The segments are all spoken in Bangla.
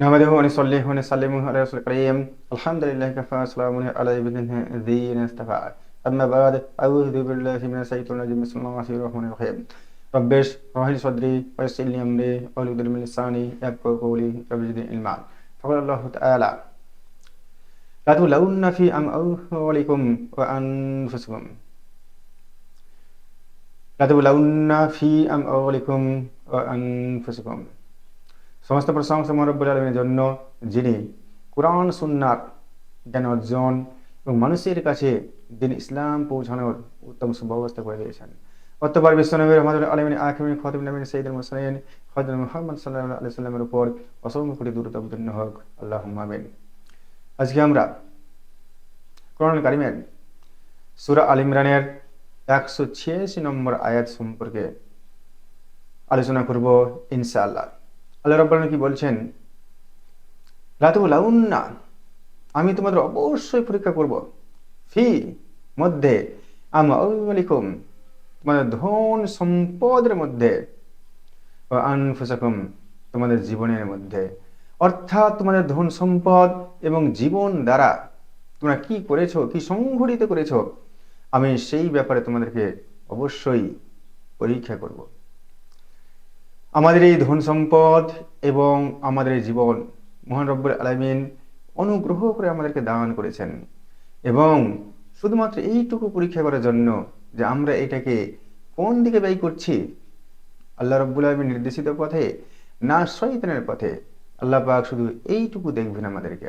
نحمده ونصلي ونسلم على رسول الكريم الحمد لله كفى سلام على عباده الذين اصطفى أما بعد أعوذ بالله من الشيطان الرجيم بسم الله الرحمن الرحيم رب اشرح لي صدري ويسر لي أمري واحلل من لساني يفقهوا قولي رب زدني علما فقال الله تعالى لا تبلون في أموالكم وأنفسكم لا تبلون في أموالكم وأنفسكم সমস্ত প্রশংসা মহান রব্বুল আলামিনের জন্য, যিনি কুরআন সুন্নাহর জ্ঞান অর্জন এবং মানুষের কাছে দিন ইসলাম পৌঁছানোর উত্তম সুব্যবস্থা করে দিয়েছেন। অতঃপর বিশ্বনবী রহমাতুল আলামিন আখিরুল খাতিম নবী সাইয়্যিদুল মুরসালিন হযরত মুহাম্মদ সাল্লাল্লাহু আলাইহি সাল্লামের উপর অসংখ্য কোটি দরুদ অবতীর্ণ হোক, আল্লাহুম্মা আমিন। আজকে আমরা কোরআন কারীমের সূরা আল ইমরানের 186 নম্বর আয়াত সম্পর্কে আলোচনা করব ইনশাআল্লাহ। আল্লাহ রাব্বুল আলামিন কি বলছেন? লা তুবলাউন্না, আমি তোমাদের অবশ্যই পরীক্ষা করব, ফি মধ্যে, আমওয়ালিকুম তোমাদের ধন সম্পদের মধ্যে, ওয়া আনফুসাকুম তোমাদের জীবনের মধ্যে। অর্থাৎ তোমাদের ধন সম্পদ এবং জীবন দ্বারা তোমরা কি করেছো, কি সংঘটিত করেছো, আমি সেই ব্যাপারে তোমাদেরকে অবশ্যই পরীক্ষা করব। আমাদের এই ধন সম্পদ এবং আমাদের এই জীবন মহান রব্বুল আলামিন অনুগ্রহ করে আমাদেরকে দান করেছেন, এবং শুধুমাত্র এইটুকু পরীক্ষা করার জন্য যে আমরা এটাকে কোন দিকে ব্যয় করছি, আল্লাহ রব্বুল আলামিন নির্দেশিত পথে না শয়তানের পথে। আল্লাহ পাক শুধু এইটুকু দেখবেন আমাদেরকে।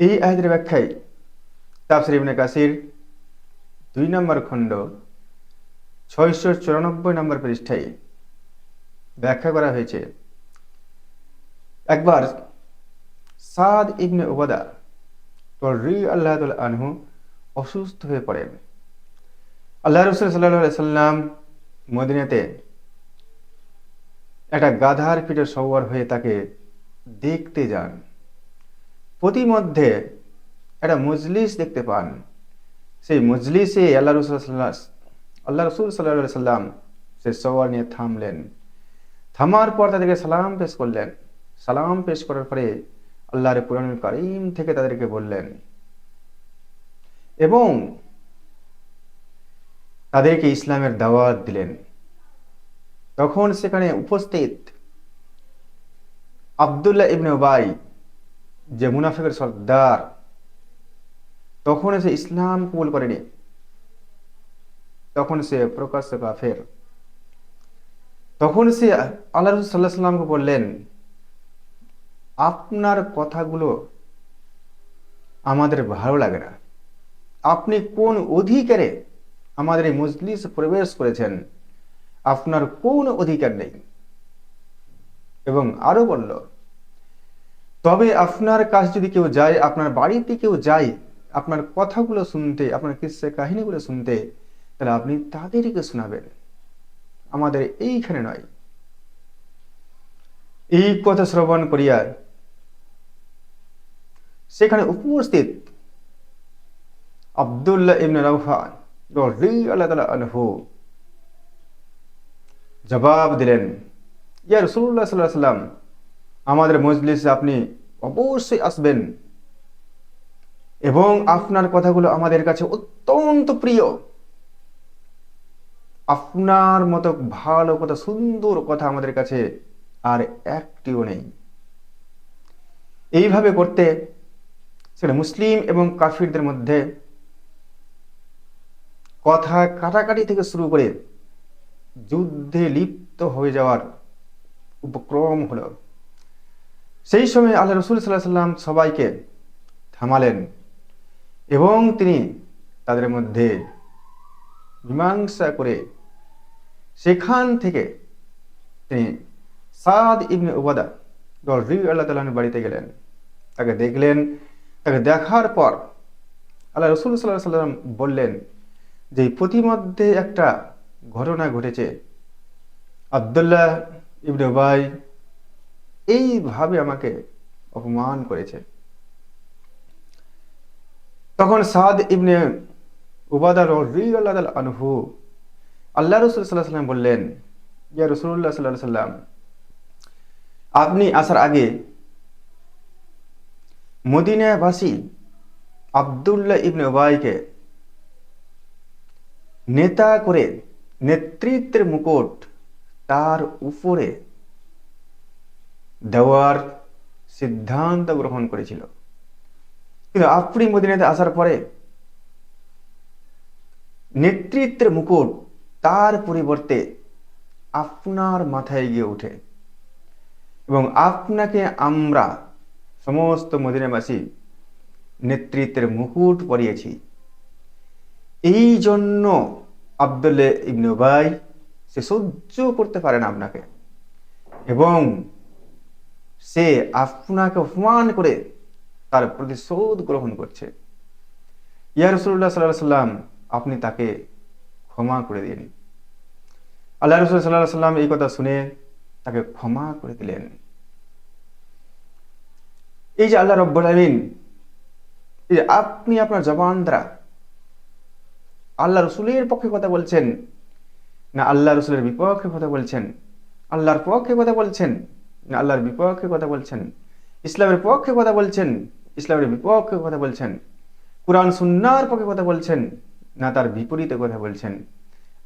এই আয়াতের ব্যাখ্যায় তাফসীর ইবনে কাসির 2 নম্বর খণ্ড 694 নম্বর পৃষ্ঠায় ব্যাখ্যা করা হয়েছে, একবার সাদ ইবনে উবাদা রাদিয়াল্লাহু তাআলা আনহু অসুস্থ হয়ে পড়েন। আল্লাহ রাসূল সাল্লাল্লাহু আলাইহি সাল্লাম মদিনাতে একটা গাধার পিঠে সওয়ার হয়ে তাকে দেখতে যান। প্রতিমধ্যে একটা মজলিস দেখতে পান। সেই মজলিসে আল্লাহ রাসূল সাল্লাল্লাহু আলাইহি সাল্লাম সে সওয়ার নিয়ে থামলেন। থামার পর তাদেরকে সালাম পেশ করলেন। সালাম পেশ করার পরে আল্লাহর কুরআনুল কারীম থেকে তাদেরকে বললেন এবং তাদেরকে ইসলামের দাওয়াত দিলেন। তখন সেখানে উপস্থিত আব্দুল্লাহ ইবনে উবাই, যে মুনাফিকের সর্দার, তখন সে ইসলাম কবুল করেনি, তখন সে প্রকাশ্য কাফের। তখন সে আল্লাহ রাসূল সাল্লাল্লাহু আলাইহি সাল্লামকে বললেন, আপনার কথাগুলো আমাদের ভালো লাগে না। আপনি কোন অধিকারে আমাদের এই মজলিসে প্রবেশ করেছেন? আপনার কোন অধিকার নেই। এবং আরো বলল, তবে আপনার কাছে যদি কেউ যায়, আপনার বাড়িতে কেউ যায় আপনার কথাগুলো শুনতে, আপনার কিসসা কাহিনীগুলো শুনতে, তাহলে আপনি তাদেরকে শোনাবেন, আমাদের এইখানে নয়। এই কথা শ্রবণ করিয়া সেখানে উপস্থিত আব্দুল্লাহ ইবনে রাওহা রাদিয়াল্লাহু তাআলা আনহু জবাব দিলেন, ইয়া রাসূলুল্লাহ সাল্লাল্লাহু আলাইহি ওয়াসাল্লাম, আমাদের মজলিসে আপনি অবশ্যই আসবেন এবং আপনার কথাগুলো আমাদের কাছে অত্যন্ত প্রিয়। আপনার মতো ভালো কথা, সুন্দর কথা আমাদের কাছে আর একটিও নেই। এইভাবে করতে সেটা মুসলিম এবং কাফিরদের মধ্যে কথা কাটাকাটি থেকে শুরু করে যুদ্ধে লিপ্ত হয়ে যাওয়ার উপক্রম হলো। সেই সময় আল্লাহ রাসূল সাল্লাল্লাহু আলাইহি সাল্লাম সবাইকে থামালেন এবং তিনি তাদের মধ্যে মীমাংসা করে সেখান থেকে তিনি সাদ ইবনে উবাদা রাদিয়াল্লাহু তাআলা আনহুর বাড়িতে গেলেন। তাকে দেখলেন। তাকে দেখার পর আল্লাহ রাসূল সাল্লাল্লাহু আলাইহি সাল্লাম বললেন যে প্রতিমধ্যে একটা ঘটনা ঘটেছে, আব্দুল্লাহ ইবনে উবাই এইভাবে আমাকে অপমান করেছে। তখন সাদ ইবনে উবাদা রাদিয়াল্লাহু তাআলা আনহু আল্লাহ রাসূল সাল্লাল্লাহু আলাইহি সাল্লাম বললেন, ইয়া রাসূলুল্লাহ সাল্লাল্লাহু আলাইহি সাল্লাম, আপনি আসার আগে মদিনাবাসী আব্দুল্লাহ ইবনে উবাইকে নেতা করে নেতৃত্বের মুকুট তার উপরে দেওয়ার সিদ্ধান্ত গ্রহণ করেছিল। কিন্তু আপনি মদিনাতে আসার পরে নেতৃত্বের মুকুট তার পরিবর্তে আপনার মাথায় গিয়ে ওঠে এবং আপনাকে আমরা সমস্ত মদিনাবাসী নেতৃত্বের মুকুট পরিয়েছি। এই জন্য আব্দুল্লাহ ইবনে উবাই সে সহ্য করতে পারে না আপনাকে এবং সে আপনাকে অপমান করে তার প্রতিশোধ গ্রহণ করছে। ইয়া রাসূলুল্লাহ সাল্লাল্লাহু আলাইহি সাল্লাম, আপনি তাকে ক্ষমা করে দিন। আল্লাহ রাসূল সাল্লাল্লাহু আলাইহি সাল্লাম এই কথা শুনে তাকে ক্ষমা করে দিলেন। এই যে আল্লাহ রাব্বুল আলামিন, এই যে আপনি আপনার জবান দ্বারা আল্লাহ রসুলের পক্ষে কথা বলছেন না আল্লাহ রসুলের বিপক্ষে কথা বলছেন, আল্লাহর পক্ষে কথা বলছেন না আল্লাহর বিপক্ষে কথা বলছেন, ইসলামের পক্ষে কথা বলছেন ইসলামের বিপক্ষে কথা বলছেন, কুরআন সুন্নাহর পক্ষে কথা বলছেন না তার বিপরীতে কথা বলছেন,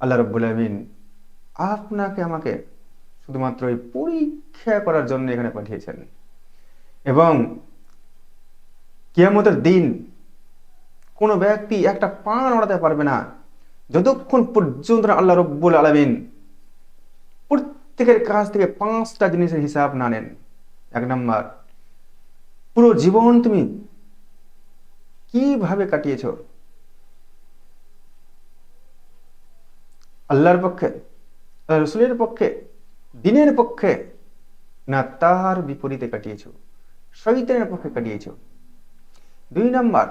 আল্লাহ রাব্বুল আলামিন আপনাকে আমাকে শুধুমাত্র এই পরীক্ষা করার জন্য এখানে পাঠিয়েছেন। এবং কিয়ামতের দিন কোনো ব্যক্তি একটা পা নড়াতে পারবে না যতক্ষণ পর্যন্ত আল্লাহ রাব্বুল আলামিন প্রত্যেকের কাছ থেকে 5টা জিনিসের হিসাব না নেন। 1 নাম্বার, পুরো জীবন তুমি কিভাবে কাটিয়েছো, আল্লাহর পক্ষে, রাসূলের পক্ষে, দ্বীনের পক্ষে না তার বিপরীতে কাটিয়েছো, শয়তানের পক্ষে কাটিয়েছো। 2 নাম্বার,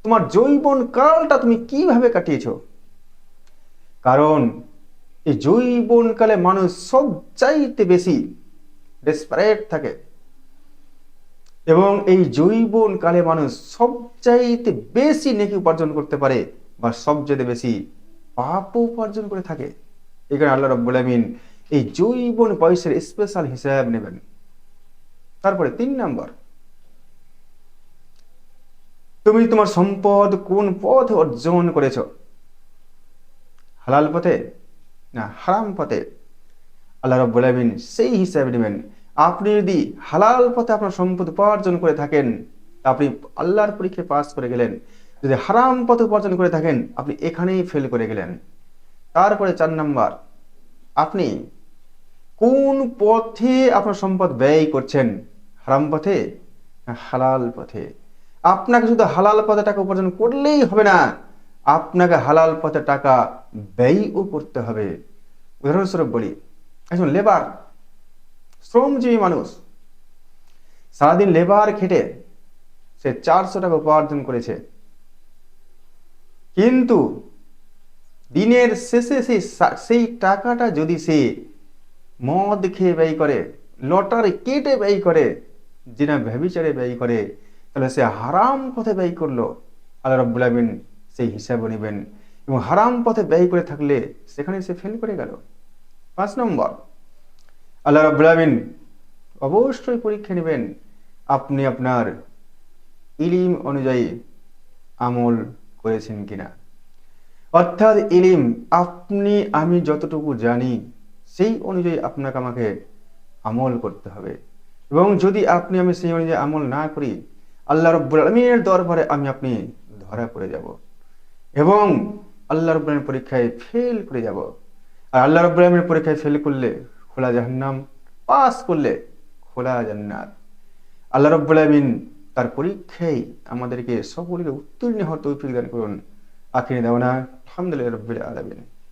তোমার যৌবন কালটা তুমি কিভাবে কাটিয়েছো, কারণ এই যৌবন কালে মানুষ সবচাইতে বেশি ডেসপারেট থাকে এবং এই যৌবন কালে মানুষ সবচাইতে বেশি নেকি উপার্জন করতে পারে বা সবচেয়ে বেশি পাপ উপার্জন করে থাকে। এখানে আল্লাহ রাব্বুল আলামিন এই যৌবন বয়সের স্পেশাল হিসাব নেবেন। তারপরে 3 নাম্বার, তুমি তোমার সম্পদ কোন পথে অর্জন করেছো, হালাল পথে না হারাম পথে, আল্লাহ রাব্বুল আলামিন সেই হিসাব নেবেন। আপনি যদি হালাল পথে আপনার সম্পদ উপার্জন করে থাকেন আপনি আল্লাহর পরীক্ষায় পাস করে গেলেন, যদি হারাম পথে উপার্জন করে থাকেন আপনি এখানেই ফেল করে গেলেন। তারপরে 4 নাম্বার, আপনি কোন পথে আপনার সম্পদ ব্যয় করছেন, হারাম পথে না হালাল পথে। আপনাকে শুধু হালাল পথে টাকা উপার্জন করলেই হবে না, আপনাকে হালাল পথে টাকা ব্যয়ও করতে হবে। উদাহরণস্বরূপ বলি, একজন লেবার, শ্রমজীবী মানুষ সারাদিন লেবার খেটে সে 400 টাকা উপার্জন করেছে, কিন্তু দিনের শেষে সেই টাকাটা যদি সে মদ খেয়ে ব্যয় করে, লটারি কেটে ব্যয় করে, জিনা ব্যভিচারে ব্যয় করে, তাহলে সে হারাম পথে ব্যয় করলো। আল্লাহ রাব্বুল আলামিন সেই হিসাবও নেবেন এবং হারাম পথে ব্যয় করে থাকলে সেখানে সে ফেল করে গেল। 5 নম্বর, আল্লাহ রাব্বুল আলামিন অবশ্যই পরীক্ষা নেবেন আপনি আপনার ইলম অনুযায়ী আমল করেছেন কিনা। অর্থাৎ ইলম আপনি আমি যতটুকু জানি সেই অনুযায়ী আপনাকে আমাকে আমল করতে হবে এবং যদি আপনি আমি সেই অনুযায়ী আমল না করি আল্লাহ রাব্বুল আলামিনের দরবারে আমি আপনি ধরা পড়ে যাব এবং আল্লাহ রাব্বুল আলামিনের পরীক্ষায় ফেল করে যাব। আর আল্লাহ রাব্বুল আলামিনের পরীক্ষায় ফেল করলে খোলা জাহান্নাম, পাস করলে খোলা জান্নাত। আল্লাহ রাব্বুল আলামিন তার পরীক্ষায় আমাদেরকে সকলকে উত্তীর্ণ হওয়ার তৌফিক দান করুন। আখিরি দাওয়ানা আলহামদুলিল্লাহি রাব্বিল আলামিন।